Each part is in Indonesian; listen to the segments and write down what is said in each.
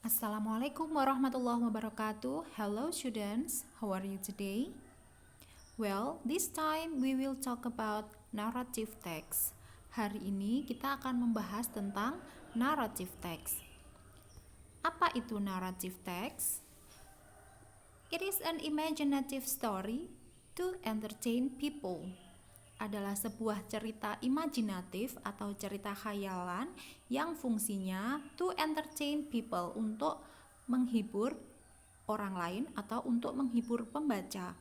Assalamualaikum warahmatullahi wabarakatuh. Hello students, how are you today? Well, this time we will talk about narrative text. Hari ini kita akan membahas tentang narrative text. Apa itu narrative text? It is an imaginative story to entertain people. Adalah sebuah cerita imajinatif atau cerita khayalan yang fungsinya to entertain people, untuk menghibur orang lain atau untuk menghibur pembaca.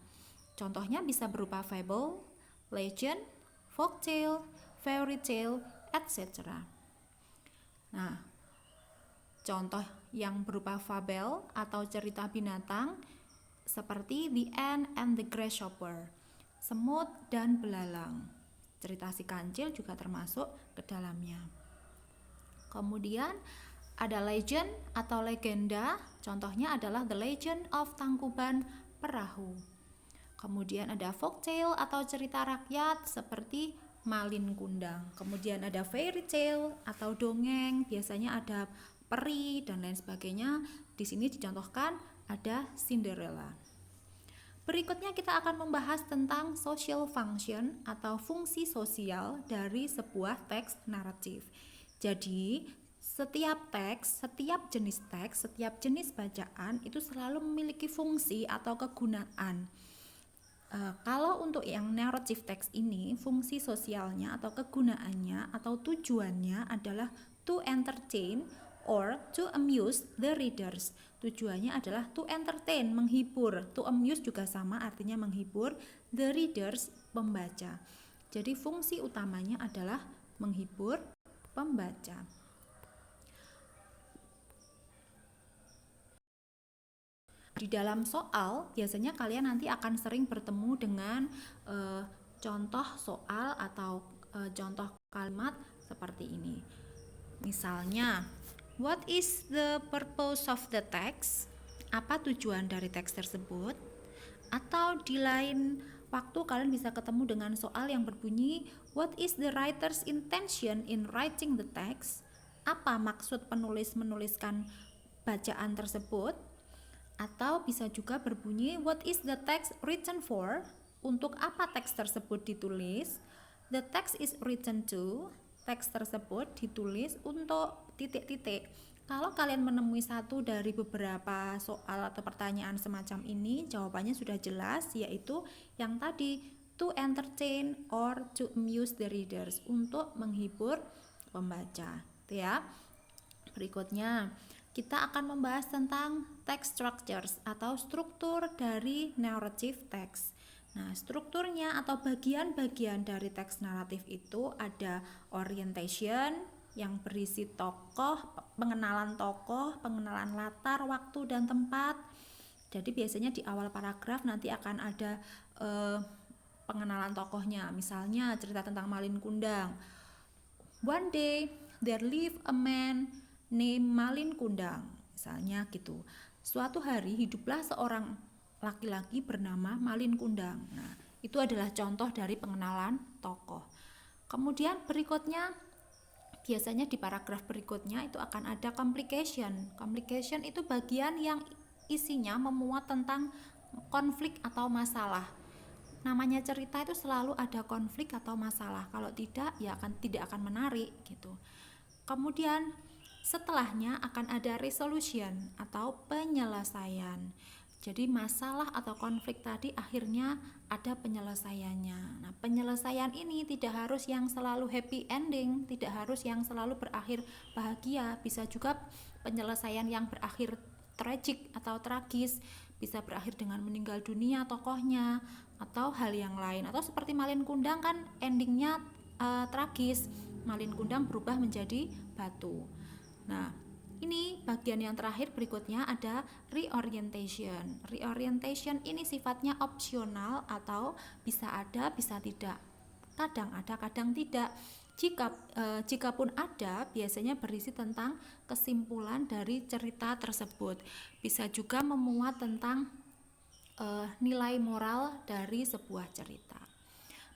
Contohnya bisa berupa fable, legend, folktale, fairy tale, etc. Nah, contoh yang berupa fabel atau cerita binatang seperti The Ant and the Grasshopper, semut dan belalang. Cerita si kancil juga termasuk ke dalamnya. Kemudian ada legend atau legenda, contohnya adalah The Legend of Tangkuban Perahu. Kemudian ada folktale atau cerita rakyat seperti Malin Kundang. Kemudian ada fairy tale atau dongeng, biasanya ada peri dan lain sebagainya. Di sini dicontohkan ada Cinderella. Berikutnya kita akan membahas tentang social function atau fungsi sosial dari sebuah teks naratif. Jadi, setiap teks, setiap jenis bacaan itu selalu memiliki fungsi atau kegunaan. Kalau untuk yang narrative text ini, fungsi sosialnya atau kegunaannya atau tujuannya adalah to entertain or to amuse the readers. Tujuannya adalah to entertain, menghibur. To amuse juga sama, artinya menghibur. The readers, pembaca. Jadi fungsi utamanya adalah menghibur pembaca. Di dalam soal, biasanya kalian nanti akan sering bertemu dengan contoh soal atau contoh kalimat seperti ini. Misalnya, what is the purpose of the text? Apa tujuan dari teks tersebut? Atau di lain waktu kalian bisa ketemu dengan soal yang berbunyi, what is the writer's intention in writing the text? Apa maksud penulis menuliskan bacaan tersebut? Atau bisa juga berbunyi, what is the text written for? Untuk apa teks tersebut ditulis? The text is written to. Teks tersebut ditulis untuk titik-titik. Kalau kalian menemui satu dari beberapa soal atau pertanyaan semacam ini, jawabannya sudah jelas, yaitu yang tadi, to entertain or to amuse the readers, untuk menghibur pembaca. Itu ya. Berikutnya, kita akan membahas tentang text structures atau struktur dari narrative text. Nah, strukturnya atau bagian-bagian dari teks naratif itu ada orientation yang berisi tokoh, pengenalan latar, waktu dan tempat. Jadi biasanya di awal paragraf nanti akan ada pengenalan tokohnya. Misalnya cerita tentang Malin Kundang. One day there lived a man named Malin Kundang. Misalnya gitu. Suatu hari hiduplah seorang laki-laki bernama Malin Kundang. Nah, itu adalah contoh dari pengenalan tokoh. Kemudian berikutnya, biasanya di paragraf berikutnya itu akan ada complication. Complication itu bagian yang isinya memuat tentang konflik atau masalah. Namanya cerita itu selalu ada konflik atau masalah. Kalau tidak, ya tidak akan menarik gitu. Kemudian setelahnya akan ada resolution atau penyelesaian. Jadi masalah atau konflik tadi akhirnya ada penyelesaiannya. Nah, penyelesaian ini tidak harus yang selalu happy ending, tidak harus yang selalu berakhir bahagia. Bisa juga penyelesaian yang berakhir tragic atau tragis, bisa berakhir dengan meninggal dunia tokohnya atau hal yang lain. Atau seperti Malin Kundang kan endingnya tragis. Malin Kundang berubah menjadi batu. Nah, ini bagian yang terakhir berikutnya ada reorientation. Reorientation ini sifatnya opsional atau bisa ada, bisa tidak. Kadang ada, kadang tidak. Jikapun ada, biasanya berisi tentang kesimpulan dari cerita tersebut. Bisa juga memuat tentang nilai moral dari sebuah cerita.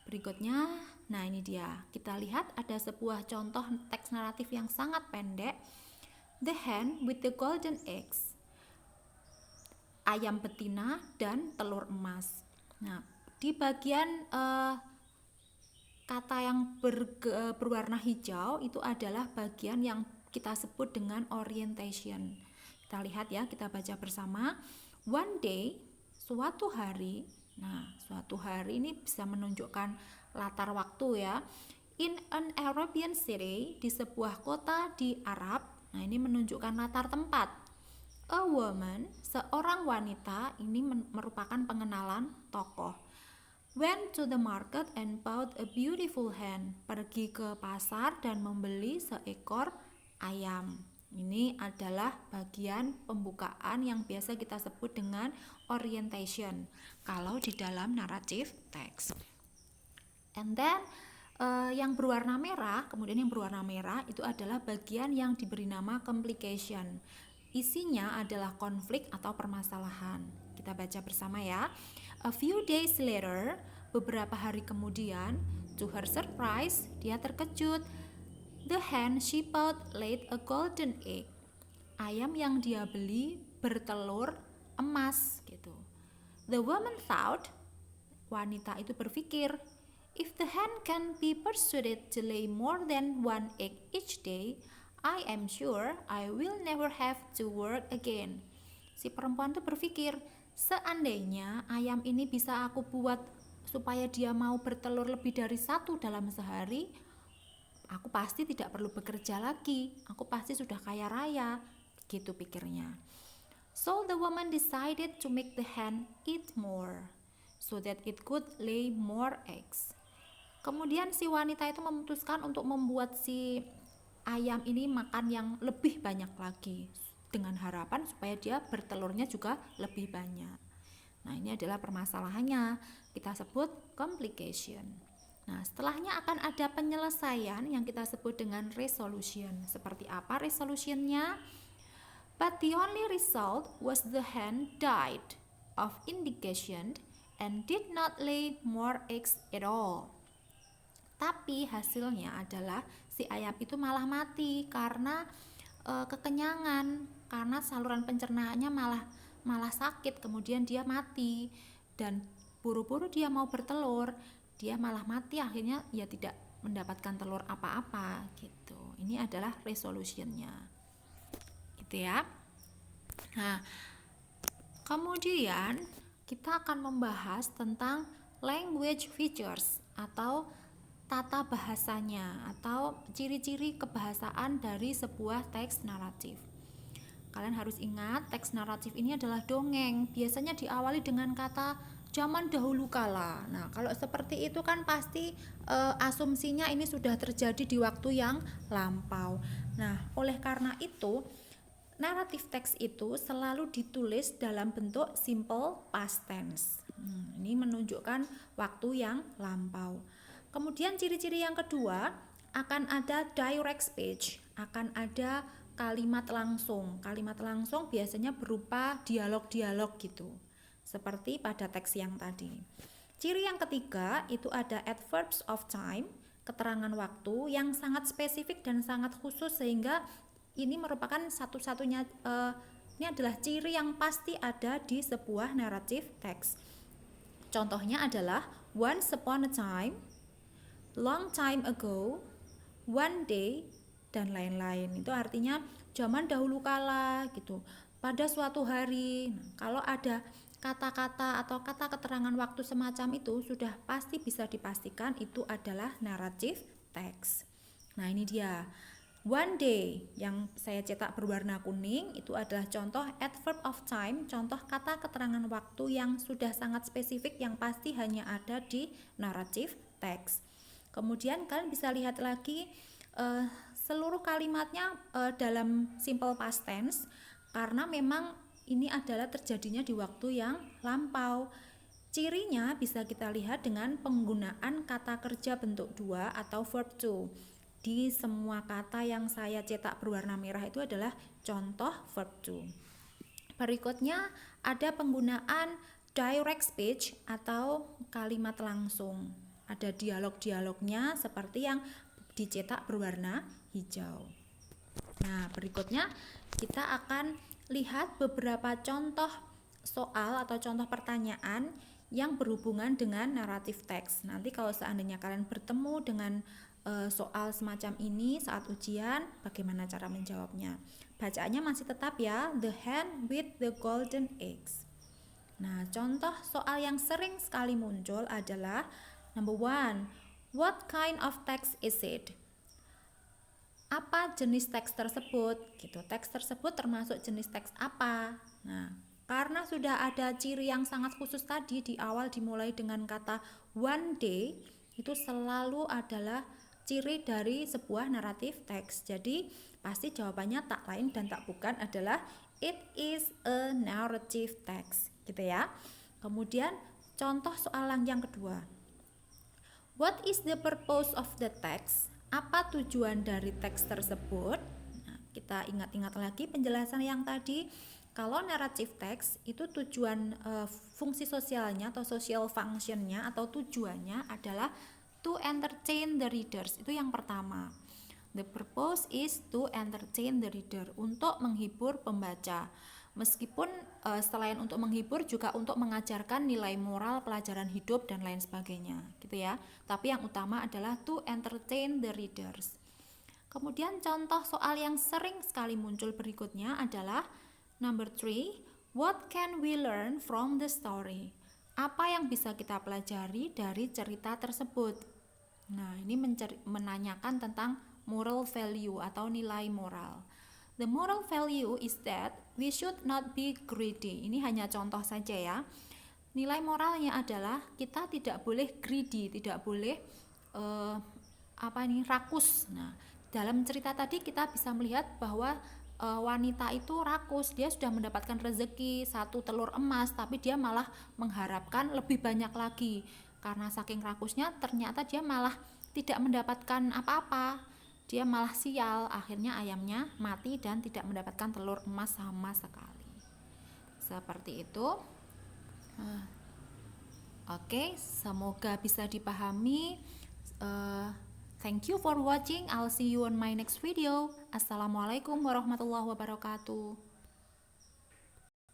Berikutnya, nah ini dia. Kita lihat ada sebuah contoh teks naratif yang sangat pendek. The hen with the golden eggs. Ayam betina dan telur emas. Nah, di bagian kata yang berwarna hijau itu adalah bagian yang kita sebut dengan orientation. Kita lihat ya, kita baca bersama. One day, suatu hari. Nah, suatu hari ini bisa menunjukkan latar waktu ya. In an Arabian city, di sebuah kota di Arab. Nah, ini menunjukkan latar tempat. A woman, seorang wanita, ini merupakan pengenalan tokoh. Went to the market and bought a beautiful hen. Pergi ke pasar dan membeli seekor ayam. Ini adalah bagian pembukaan yang biasa kita sebut dengan orientation kalau di dalam narrative text. And then yang berwarna merah, kemudian yang berwarna merah itu adalah bagian yang diberi nama complication. Isinya adalah konflik atau permasalahan. Kita baca bersama ya. A few days later, beberapa hari kemudian, to her surprise, dia terkejut. The hen she bought laid a golden egg. Ayam yang dia beli bertelur emas gitu. The woman thought, wanita itu berpikir, if the hen can be persuaded to lay more than one egg each day, I am sure I will never have to work again. Si perempuan itu berpikir, seandainya ayam ini bisa aku buat supaya dia mau bertelur lebih dari satu dalam sehari, aku pasti tidak perlu bekerja lagi, aku pasti sudah kaya raya, gitu pikirnya. So the woman decided to make the hen eat more, so that it could lay more eggs. Kemudian si wanita itu memutuskan untuk membuat si ayam ini makan yang lebih banyak lagi, dengan harapan supaya dia bertelurnya juga lebih banyak. Nah, ini adalah permasalahannya, kita sebut complication. Nah, setelahnya akan ada penyelesaian yang kita sebut dengan resolution. Seperti apa resolutionnya? But the only result was the hen died of indigestion and did not lay more eggs at all. Tapi hasilnya adalah si ayam itu malah mati karena kekenyangan, karena saluran pencernaannya malah sakit, kemudian dia mati. Dan buru-buru dia mau bertelur, dia malah mati, akhirnya ya tidak mendapatkan telur apa-apa gitu. Ini adalah resolutionnya gitu ya. Nah, kemudian kita akan membahas tentang language features atau tata bahasanya atau ciri-ciri kebahasaan dari sebuah teks naratif. Kalian harus ingat, teks naratif ini adalah dongeng, biasanya diawali dengan kata zaman dahulu kala. Nah, kalau seperti itu kan pasti asumsinya ini sudah terjadi di waktu yang lampau. Nah, oleh karena itu naratif teks itu selalu ditulis dalam bentuk simple past tense. Ini menunjukkan waktu yang lampau. Kemudian ciri-ciri yang kedua, akan ada direct speech, akan ada kalimat langsung. Kalimat langsung biasanya berupa dialog-dialog gitu, seperti pada teks yang tadi. Ciri yang ketiga itu ada adverbs of time, keterangan waktu yang sangat spesifik dan sangat khusus, sehingga ini merupakan satu-satunya ini adalah ciri yang pasti ada di sebuah narrative text. Contohnya adalah once upon a time, long time ago, one day, dan lain-lain. Itu artinya zaman dahulu kala gitu, pada suatu hari. Kalau ada kata-kata atau kata keterangan waktu semacam itu, sudah pasti bisa dipastikan itu adalah narrative text. Nah, ini dia. One day yang saya cetak berwarna kuning itu adalah contoh adverb of time, contoh kata keterangan waktu yang sudah sangat spesifik yang pasti hanya ada di narrative text. Kemudian kalian bisa lihat lagi seluruh kalimatnya dalam simple past tense, karena memang ini adalah terjadinya di waktu yang lampau. Cirinya bisa kita lihat dengan penggunaan kata kerja bentuk 2 atau verb to. Di semua kata yang saya cetak berwarna merah itu adalah contoh verb to. Berikutnya ada penggunaan direct speech atau kalimat langsung. Ada dialog-dialognya seperti yang dicetak berwarna hijau. Nah, berikutnya kita akan lihat beberapa contoh soal atau contoh pertanyaan yang berhubungan dengan naratif teks. Nanti kalau seandainya kalian bertemu dengan soal semacam ini saat ujian, bagaimana cara menjawabnya? Bacaannya masih tetap ya, the hen with the golden eggs. Nah, contoh soal yang sering sekali muncul adalah number one, what kind of text is it? Apa jenis teks tersebut? Gitu. Teks tersebut termasuk jenis teks apa? Nah, karena sudah ada ciri yang sangat khusus tadi di awal dimulai dengan kata one day, itu selalu adalah ciri dari sebuah naratif teks. Jadi, pasti jawabannya tak lain dan tak bukan adalah it is a narrative text, gitu ya. Kemudian contoh soal yang kedua. What is the purpose of the text? Apa tujuan dari teks tersebut? Nah, kita ingat-ingat lagi penjelasan yang tadi. Kalau narrative text itu tujuan fungsi sosialnya atau social functionnya atau tujuannya adalah to entertain the readers. Itu yang pertama. The purpose is to entertain the reader, untuk menghibur pembaca. Meskipun selain untuk menghibur juga untuk mengajarkan nilai moral, pelajaran hidup dan lain sebagainya, gitu ya. Tapi yang utama adalah to entertain the readers. Kemudian contoh soal yang sering sekali muncul berikutnya adalah number 3, what can we learn from the story? Apa yang bisa kita pelajari dari cerita tersebut? Nah, ini menanyakan tentang moral value atau nilai moral. The moral value is that we should not be greedy. Ini hanya contoh saja ya. Nilai moralnya adalah kita tidak boleh greedy, tidak boleh rakus. Nah, dalam cerita tadi kita bisa melihat bahwa wanita itu rakus. Dia sudah mendapatkan rezeki 1 telur emas, tapi dia malah mengharapkan lebih banyak lagi. Karena saking rakusnya ternyata dia malah tidak mendapatkan apa-apa. Dia malah sial, akhirnya ayamnya mati dan tidak mendapatkan telur emas sama sekali. Seperti itu. Oke, semoga bisa dipahami. Thank you for watching. I'll see you on my next video. Assalamualaikum warahmatullahi wabarakatuh.